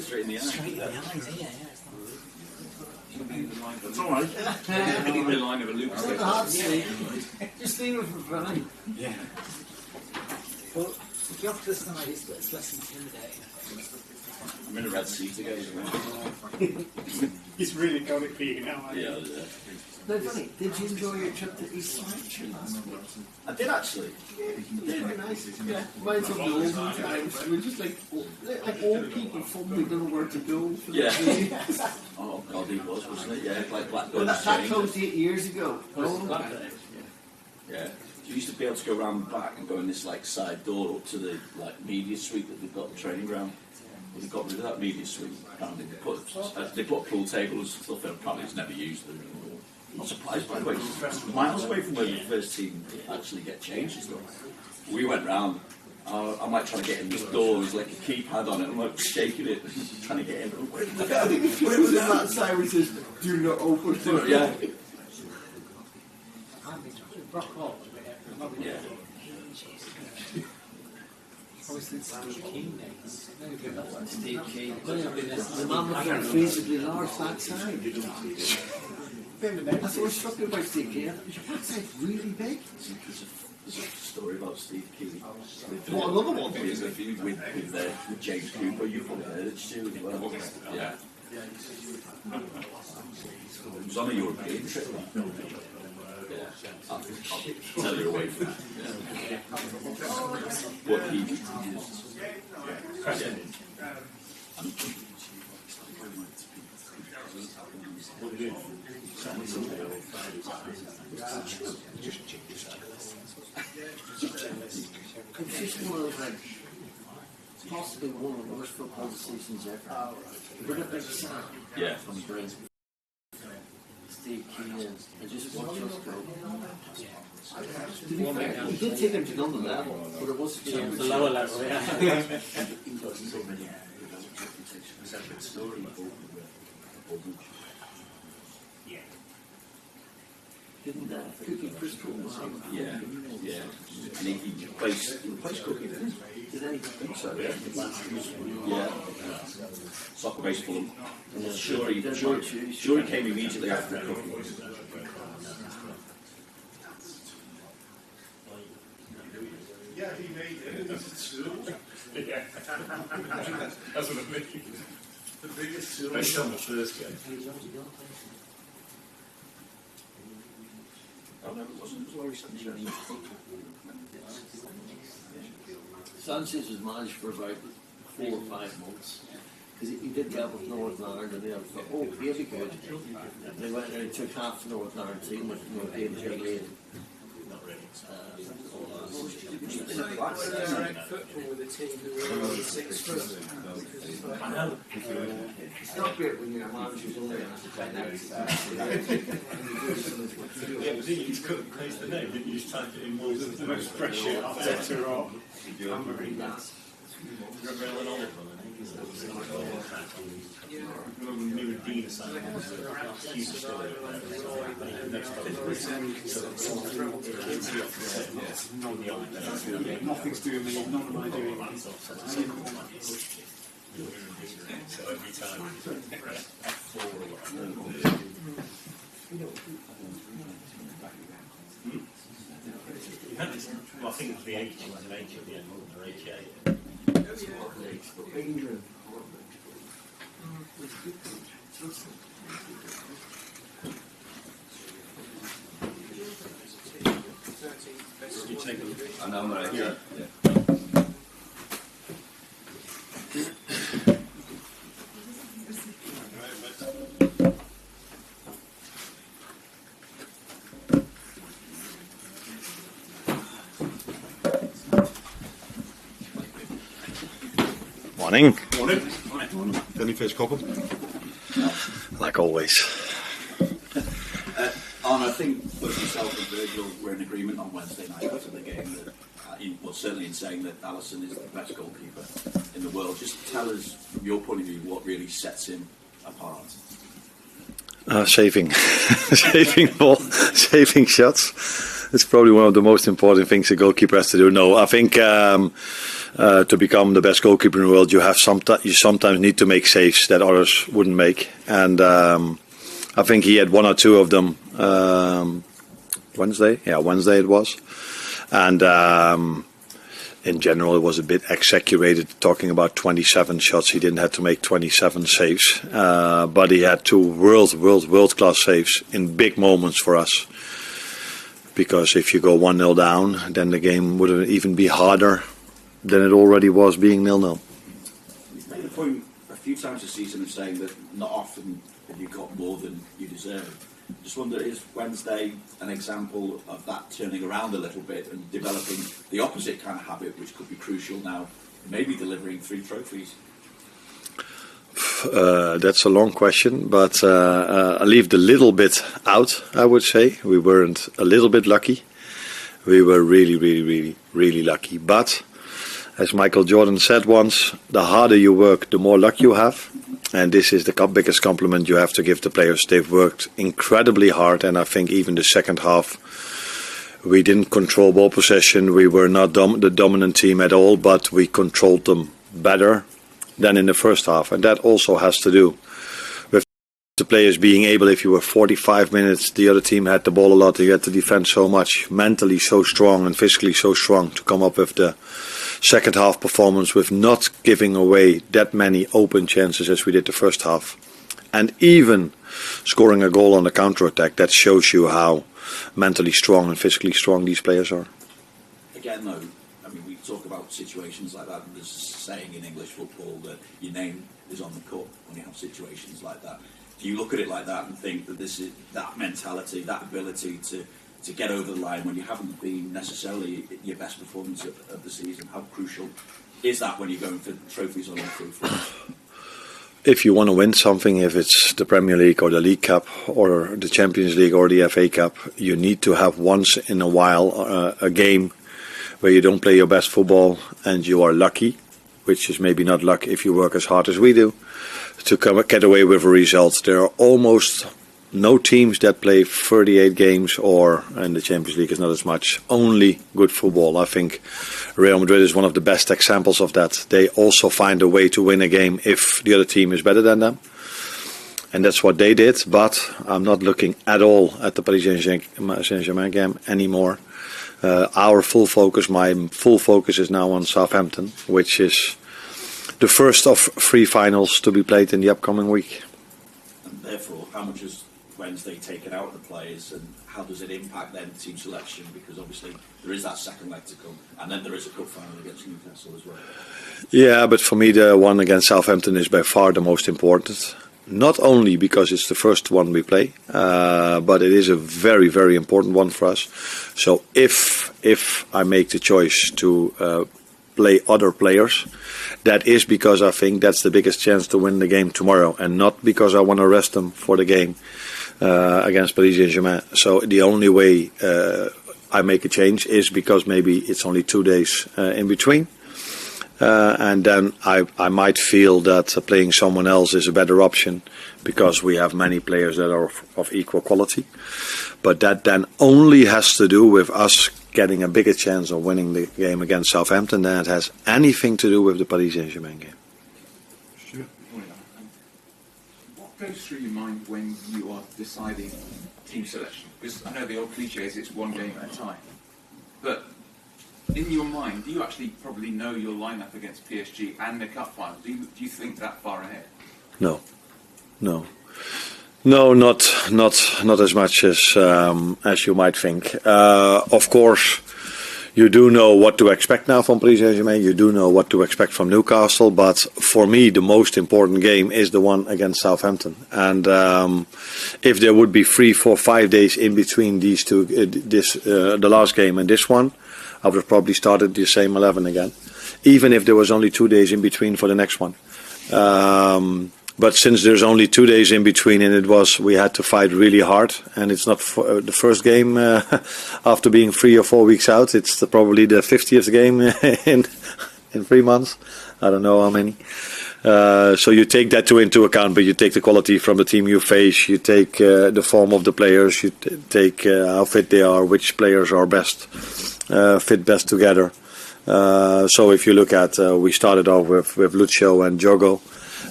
Straight in the eye. Straight in the eyes, yeah. That's all right. The line of a loop. Just leave it for fun. Yeah. Well, if you're off to the side, it's less intimidating. I'm in a red seat again. It's really got it for you now, hasn't it? Yeah. No, funny. Did you enjoy your trip to East Southampton last week? I did actually. Very nice. Yeah. Mine's on the olden times. We were just like old people fumbling don't know where to go. For Yeah. the Oh God, he was, wasn't it? Yeah, like Blackburn. well, that closed 8 years ago. Oh, Yeah. So you used to be able to go around the back and go in this like side door up to the like media suite that they've got the training ground. Well, they got rid of that media suite. Apparently they put a pool table and stuff in. Apparently it's never used. I'm not surprised, by the way. It's miles away from where the first team actually get changed and stuff. We went round. I'm like trying to get in this door. There's like a keypad on it. I'm like shaking it, trying to get in. I think it was in that side which says, "Do not open." Yeah. Yeah. Obviously, Steve King days. Steve King. The man was feasibly large that side. That's what struck me about Steve King. Your backside's really big. There's a story about Steve King. What, another one? With James Cooper. You've probably heard it, Stu, as well. Yeah. It was on a European trip. Yeah. I'll tell you away from that. Yeah. What he used. It's just one of those, like, possibly one of the worst football seasons ever. We're not big sad. Yeah. Steve King and just watch us go. We did take him to London level, but it was the lower level, yeah. Didn't Cookie Crystal? Yeah. And he plays Cookie, didn't he? Did he? I think so, yeah. Yeah. Soccer base Fulham. Sure he came immediately after Cookie. Yeah, he made it. Yeah. That's what I mean. The biggest silver. Especially on the first game. Oh no, it wasn't. It was Laurie Sanchez. Sanchez was managed for about 4 or 5 months. Because he did get with Northern Ireland and they thought, oh, he'll be good. And they went there and took half the Northern Ireland team with David Higley. Football with a team who were 6 foot. It's not great when you're a manager's only Yeah, but then you just couldn't place the name, didn't you? Just type it in one. The most fresh shit Arteta or Amorim. That's Nothing's doing me, none of my doing me. So every time. Well, I think it was the 80, it was an 80 at the end, or 88. England. You take a look. I know, mate. Yeah. Morning. Morning. Any first couple? Like always. Arne, I think both yourself and Virgil were in agreement on Wednesday night after the game that, well, certainly in saying that Alisson is the best goalkeeper in the world. Just tell us, from your point of view, what really sets him apart. Saving, saving ball, saving shots. It's probably one of the most important things a goalkeeper has to do. No, I think to become the best goalkeeper in the world, you sometimes need to make saves that others wouldn't make, and I think he had one or two of them Wednesday. Yeah, Wednesday it was, and in general it was a bit exaggerated talking about 27 shots. He didn't have to make 27 saves, but he had two world class saves in big moments for us. Because if you go 1-0 down, then the game would even be harder than it already was being 0-0. You've made the point a few times this season of saying that not often have you got more than you deserve. I just wonder, is Wednesday an example of that turning around a little bit and developing the opposite kind of habit, which could be crucial now, maybe delivering 3 trophies? That's a long question, but I leave the little bit out, I would say. We weren't a little bit lucky. We were really lucky. But, as Michael Jordan said once, the harder you work, the more luck you have. And this is the biggest compliment you have to give the players. They've worked incredibly hard, and I think even the second half, we didn't control ball possession. We were not the dominant team at all, but we controlled them better than in the first half, and that also has to do with the players being able, if you were 45 minutes, the other team had the ball a lot, you had to defend so much, mentally so strong and physically so strong to come up with the second half performance with not giving away that many open chances as we did the first half. And even scoring a goal on the counter-attack, that shows you how mentally strong and physically strong these players are. Again, though, I mean, we talk about situations like that, and there's a saying in English football that your name is on the cup when you have situations like that. Do you look at it like that and think that this is that mentality, that ability to get over the line when you haven't been necessarily your best performance of the season? How crucial is that when you're going for trophies on all 3 fronts? If you want to win something, if it's the Premier League or the League Cup or the Champions League or the FA Cup, you need to have once in a while a game where you don't play your best football and you are lucky, which is maybe not luck if you work as hard as we do, to get away with a result. There are almost no teams that play 38 games, or in the Champions League is not as much, only good football. I think Real Madrid is one of the best examples of that. They also find a way to win a game if the other team is better than them. And that's what they did, but I'm not looking at all at the Paris Saint-Germain game anymore. My full focus is now on Southampton, which is the first of 3 finals to be played in the upcoming week. And therefore, how much has Wednesday taken out of the players, and how does it impact then team selection? Because obviously there is that second leg to come, and then there is a cup final against Newcastle as well. Yeah, but for me the one against Southampton is by far the most important. Not only because it's the first one we play, but it is a very important one for us. So if I make the choice to play other players, that is because I think that's the biggest chance to win the game tomorrow, and not because I want to rest them for the game against Paris Saint-Germain. So the only way I make a change is because maybe it's only 2 days in between. and then I might feel that playing someone else is a better option because we have many players that are of equal quality. But that then only has to do with us getting a bigger chance of winning the game against Southampton than it has anything to do with the Paris Saint-Germain game. What goes through your mind when you are deciding team selection? Because I know the old cliche is it's one game at a time. But in your mind, do you actually probably know your lineup against PSG and the cup final? Do you think that far ahead? No, not as much as you might think. Of course, you do know what to expect now from Paris Saint-Germain. You do know what to expect from Newcastle. But for me, the most important game is the one against Southampton. And if there would be 3, 4, 5 days in between these two, the last game and this one, I would have probably started the same 11 again, even if there was only 2 days in between for the next one. But since there's only 2 days in between, and we had to fight really hard, and it's not the first game after being 3 or 4 weeks out. It's probably the 50th game in 3 months. I don't know how many. So you take that into account, but you take the quality from the team you face. You take the form of the players. You take how fit they are, which players are best fit best together. So if you look at, we started off with Lucio and Diogo.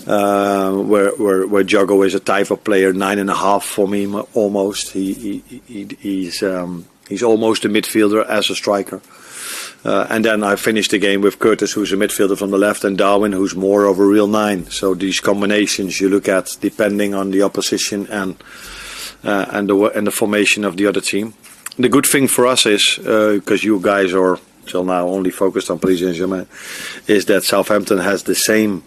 Where Diogo is a type of player, 9.5 for me almost. He's almost a midfielder as a striker. And then I finished the game with Curtis, who's a midfielder from the left, and Darwin, who's more of a real 9. So these combinations you look at depending on the opposition and the formation of the other team. The good thing for us is, because you guys are till now only focused on Paris Saint-Germain, is that Southampton has the same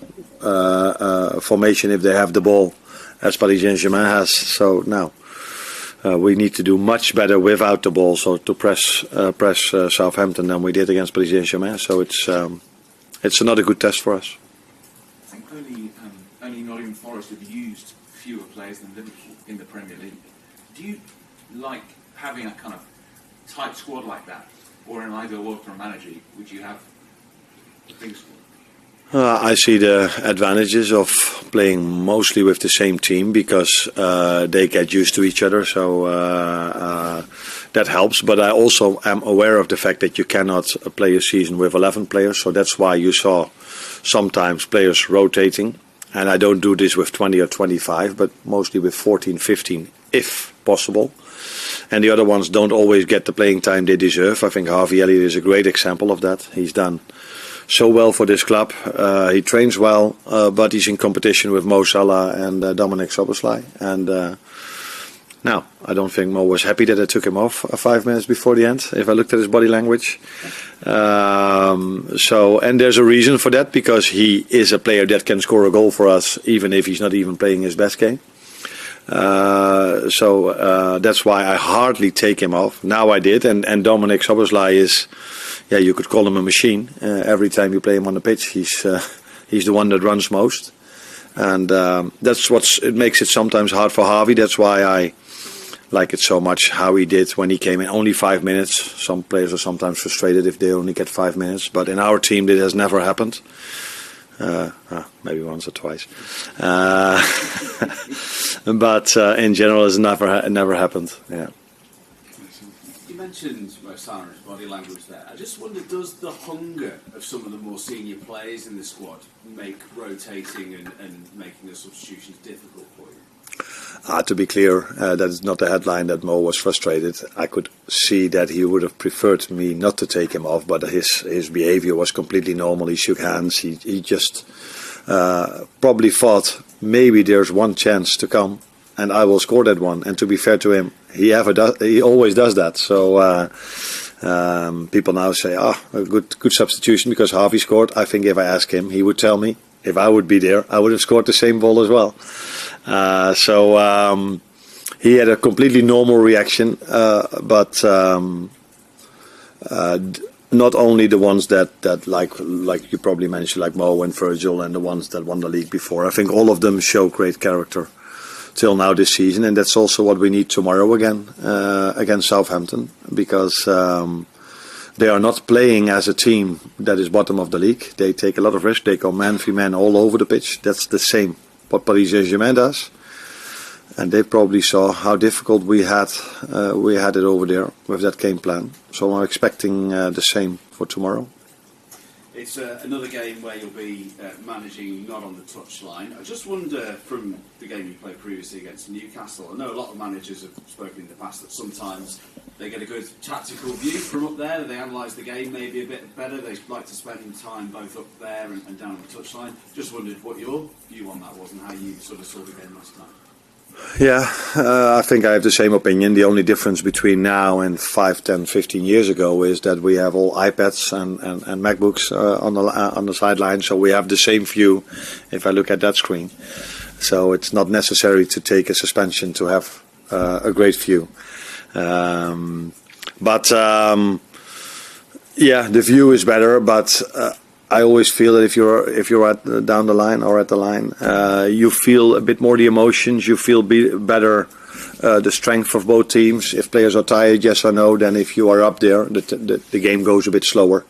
formation if they have the ball as Paris Saint-Germain has. So now we need to do much better without the ball, so to press Southampton than we did against Paris Saint-Germain. So it's another good test for us. I think only Nottingham Forest have used fewer players than Liverpool in the Premier League. Do you like having a kind of tight squad like that, or in an ideal world for a manager, would you have a big squad? I see the advantages of playing mostly with the same team because they get used to each other, so that helps. But I also am aware of the fact that you cannot play a season with 11 players, so that's why you saw sometimes players rotating. And I don't do this with 20 or 25, but mostly with 14, 15, if possible. And the other ones don't always get the playing time they deserve. I think Harvey Elliott is a great example of that. He's done so well for this club. He trains well, but he's in competition with Mo Salah and Dominic Szoboszlai. And now, I don't think Mo was happy that I took him off 5 minutes before the end, if I looked at his body language. And there's a reason for that, because he is a player that can score a goal for us, even if he's not even playing his best game. That's why I hardly take him off. Now I did, and Dominic Szoboszlai is, you could call him a machine. Every time you play him on the pitch, he's the one that runs most, and that's it makes it sometimes hard for Harvey. That's why I like it so much how he did when he came in. Only 5 minutes. Some players are sometimes frustrated if they only get 5 minutes, but in our team that has never happened. Maybe once or twice, but in general, it's never happened. Yeah. You mentioned Mo Salah's body language there. I just wonder, does the hunger of some of the more senior players in the squad make rotating and making the substitutions difficult for you? To be clear, that is not the headline that Mo was frustrated. I could see that he would have preferred me not to take him off, but his behavior was completely normal. He shook hands. He just probably thought maybe there's one chance to come and I will score that one. And to be fair to him, he always does that. So people now say, a good substitution because Harvey scored. I think if I ask him, he would tell me if I would be there, I would have scored the same ball as well. He had a completely normal reaction, but not only the ones that like you probably mentioned, like Mo and Virgil, and the ones that won the league before. I think all of them show great character till now this season, and that's also what we need tomorrow again against Southampton, because they are not playing as a team that is bottom of the league. They take a lot of risk. They go man v man all over the pitch. That's the same what Paris Saint-Germain does. And they probably saw how difficult we had it over there with that game plan. So I'm expecting the same for tomorrow. It's another game where you'll be managing not on the touchline. I just wonder, from the game you played previously against Newcastle, I know a lot of managers have spoken in the past that sometimes they get a good tactical view from up there, they analyse the game maybe a bit better, they like to spend time both up there and down on the touchline. Just wondered what your view on that was and how you sort of saw the game last time. Yeah, I think I have the same opinion. The only difference between now and 5, 10, 15 years ago is that we have all iPads and MacBooks on the sideline, so we have the same view if I look at that screen. So it's not necessary to take a suspension to have a great view. Yeah, the view is better, but I always feel that if you're at down the line or at the line, you feel a bit more the emotions. You feel better the strength of both teams. If players are tired, yes or no, then if you are up there, the game goes a bit slower.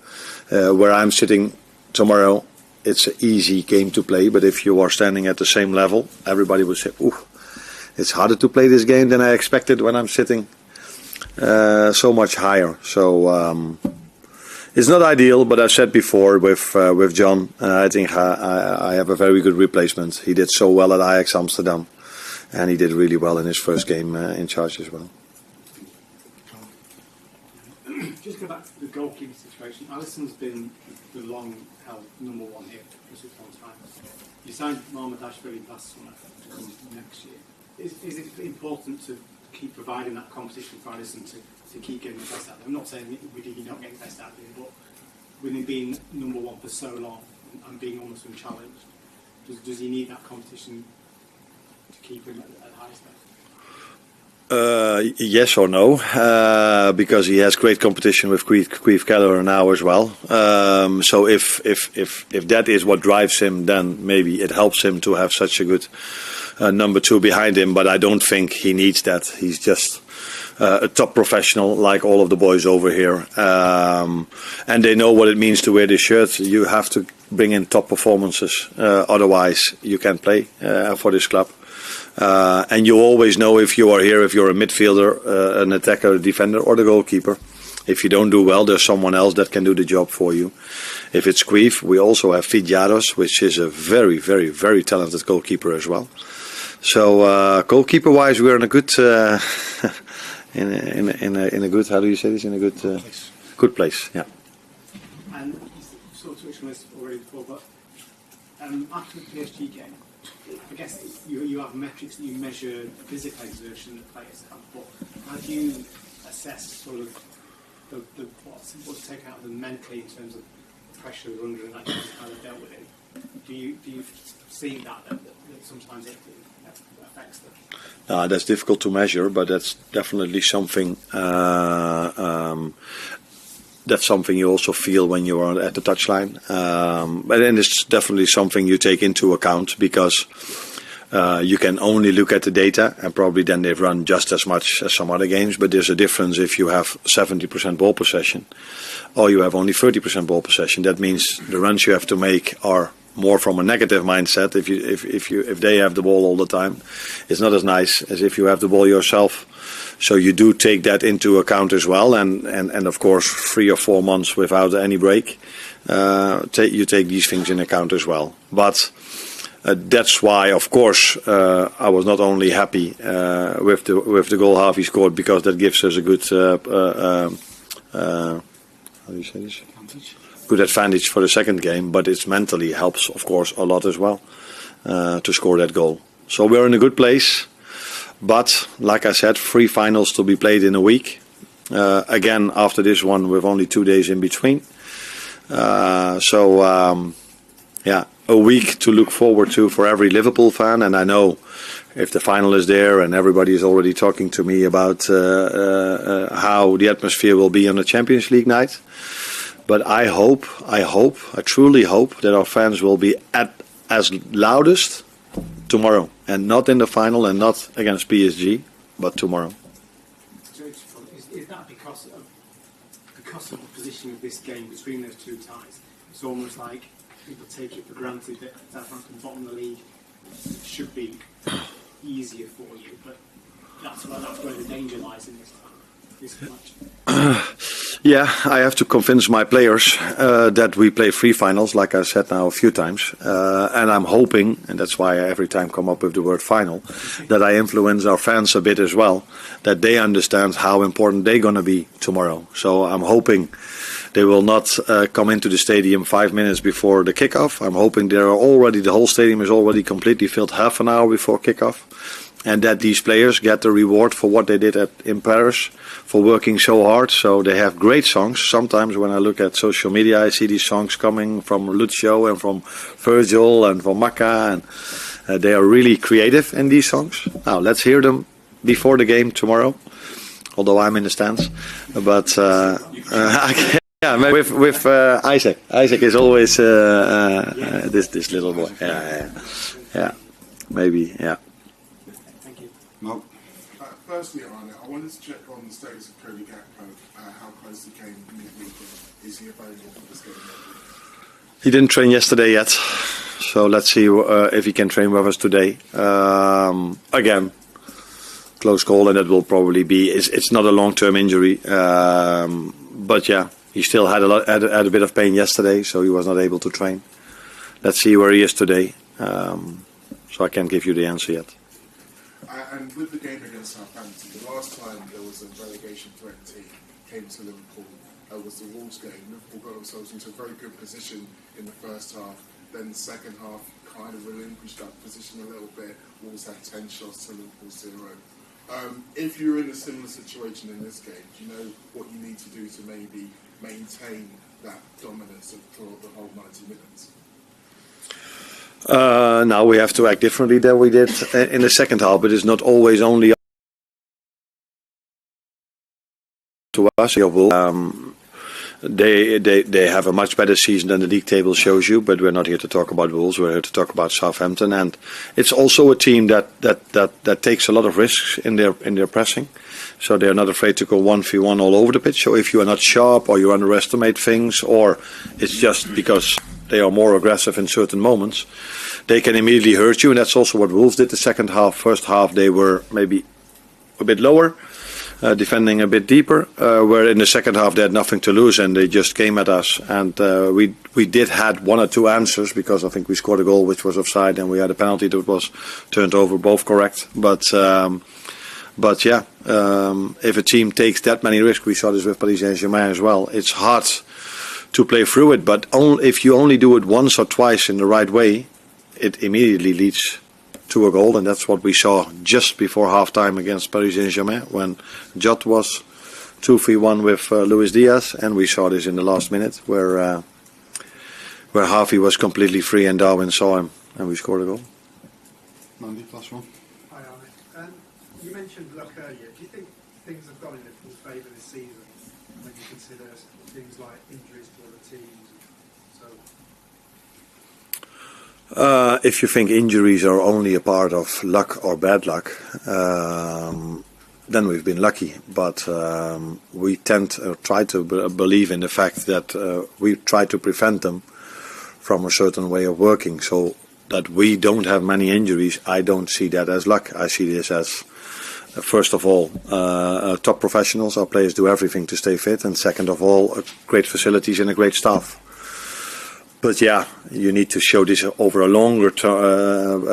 Where I'm sitting tomorrow, it's an easy game to play. But if you are standing at the same level, everybody will say, "Ooh, it's harder to play this game than I expected when I'm sitting so much higher." So. It's not ideal, but I said before with John, I think I have a very good replacement. He did so well at Ajax Amsterdam, and he did really well in his first game in charge as well. Just go back to the goalkeeper situation. Alisson's been the long-held number one here for such a long time. You signed Mohamedashvili last summer to come next year. Is it important to keep providing that competition for Alisson to keep getting the best out of him? I'm not saying you're not getting the best out of him, but with him being number one for so long and being almost unchallenged, does he need that competition to keep him at highest level? Yes or no, because he has great competition with Queef Keller now as well. So if that is what drives him, then maybe it helps him to have such a good number two behind him. But I don't think he needs that. He's just a top professional like all of the boys over here, and they know what it means to wear this shirt. You have to bring in top performances, otherwise you can't play for this club. And you always know if you are here, if you're a midfielder, an attacker, a defender, or the goalkeeper. If you don't do well, there's someone else that can do the job for you. If it's Queef, we also have Fidjaros, which is a very, very, very talented goalkeeper as well. So goalkeeper-wise, we're in a good, in a good. How do you say this? In a good, good place. Yeah. And you sort of touched on this already before, but after the PSG game, I guess you have metrics that you measure physical exertion that players have, but how do you assess sort of what's taken out of them mentally in terms of the pressure they're under and how they've dealt with it? Do you see that sometimes it affects them? That's difficult to measure, but that's definitely something. That's something you also feel when you are at the touchline. But then it's definitely something you take into account because you can only look at the data and probably then they've run just as much as some other games. But there's a difference if you have 70% ball possession or you have only 30% ball possession. That means the runs you have to make are more from a negative mindset. If they have the ball all the time, it's not as nice as if you have the ball yourself. So you do take that into account as well, and of course 3 or 4 months without any break, you take these things in account as well. But that's why, of course, I was not only happy with the goal Harvey scored because that gives us a good how do you say this? Good advantage for the second game, but it mentally helps, of course, a lot as well to score that goal. So we're in a good place. But, like I said, 3 finals to be played in a week. Again, after this one, with only 2 days in between. A week to look forward to for every Liverpool fan. And I know if the final is there and everybody is already talking to me about how the atmosphere will be on the Champions League night. But I truly hope that our fans will be at as loudest tomorrow, and not in the final and not against PSG, but tomorrow. So is that because because of the position of this game between those two ties, it's almost like people take it for granted that Southampton bottom of the league should be easier for you, but that's where the danger lies in this match. Yeah, I have to convince my players that we play free finals, like I said now a few times. And I'm hoping, and that's why I every time come up with the word final, that I influence our fans a bit as well, that they understand how important they're going to be tomorrow. So I'm hoping they will not come into the stadium 5 minutes before the kickoff. I'm hoping the whole stadium is already completely filled half an hour before kickoff. And that these players get the reward for what they did in Paris, for working so hard. So they have great songs. Sometimes when I look at social media, I see these songs coming from Lucio and from Virgil and from Maka, and they are really creative in these songs. Now let's hear them before the game tomorrow, although I'm in the stands. But yeah, with Isaac. Isaac is always this little boy. Yeah, maybe, yeah. No. Firstly, Arne, I wanted to check on the status of Cody Gakpo, how close he came midweek. Is he available for this game? He didn't train yesterday yet, so let's see if he can train with us today. Again, close call, and it will probably be. It's not a long-term injury, but yeah, he still had a bit of pain yesterday, so he was not able to train. Let's see where he is today. So I can't give you the answer yet. And with the game against Southampton, the last time there was a relegation threat team came to Liverpool was the Wolves game. Liverpool got themselves into a very good position in the first half. Then the second half kind of relinquished that position a little bit. Wolves had 10 shots to Liverpool 0. If you're in a similar situation in this game, do you know what you need to do to maybe maintain that dominance for the whole 90 minutes? Now we have to act differently than we did in the second half, but it's not always only to us. They have a much better season than the league table shows you, but we're not here to talk about Wolves. We're here to talk about Southampton, and it's also a team that takes a lot of risks in their pressing. So they're not afraid to go 1v1 all over the pitch. So if you are not sharp, or you underestimate things, or it's just because they are more aggressive in certain moments, they can immediately hurt you, and that's also what Wolves did the second half. First half they were maybe a bit lower, defending a bit deeper, where in the second half they had nothing to lose and they just came at us. And we did had one or two answers, because I think we scored a goal which was offside, and we had a penalty that was turned over, both correct. But yeah, if a team takes that many risks, we saw this with Paris Saint-Germain as well, it's hard to play through it. But if you only do it once or twice in the right way, it immediately leads to a goal, and that's what we saw just before half-time against Paris Saint-Germain, when Jot was 2-3-1 with Luis Diaz, and we saw this in the last minute where Harvey was completely free and Darwin saw him, and we scored a goal. Mandy, +1. Hi, Arne. You mentioned luck earlier. Do you think things have gone in Liverpool's favour this season when you consider things like injuries to other teams? So, if you think injuries are only a part of luck or bad luck, then we've been lucky. But we try to believe in the fact that we try to prevent them from a certain way of working. So that we don't have many injuries, I don't see that as luck. I see this as, first of all, top professionals. Our players do everything to stay fit, and second of all, great facilities and a great staff. But yeah, you need to show this over a longer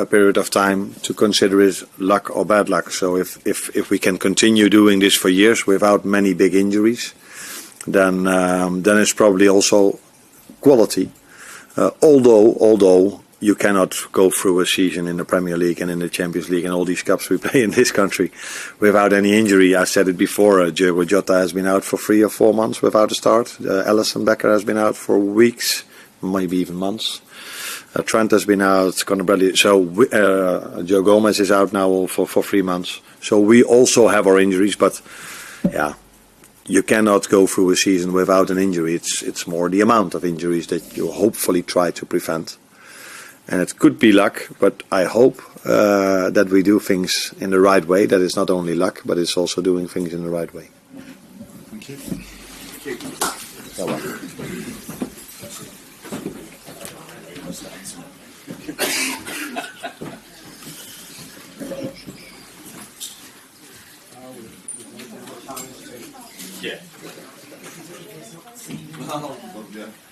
period of time to consider it luck or bad luck. So if we can continue doing this for years without many big injuries, then it's probably also quality. Although you cannot go through a season in the Premier League and in the Champions League and all these cups we play in this country without any injury. I said it before, Diogo Jota has been out for 3 or 4 months without a start. Alisson Becker has been out for weeks, maybe even months. Trent has been out, Conor Bradley. So Joe Gomez is out now for 3 months. So we also have our injuries, but yeah, you cannot go through a season without an injury. It's more the amount of injuries that you hopefully try to prevent. And it could be luck, but I hope that we do things in the right way. That it's not only luck, but it's also doing things in the right way. Thank you. Thank you. Yeah. Well, yeah.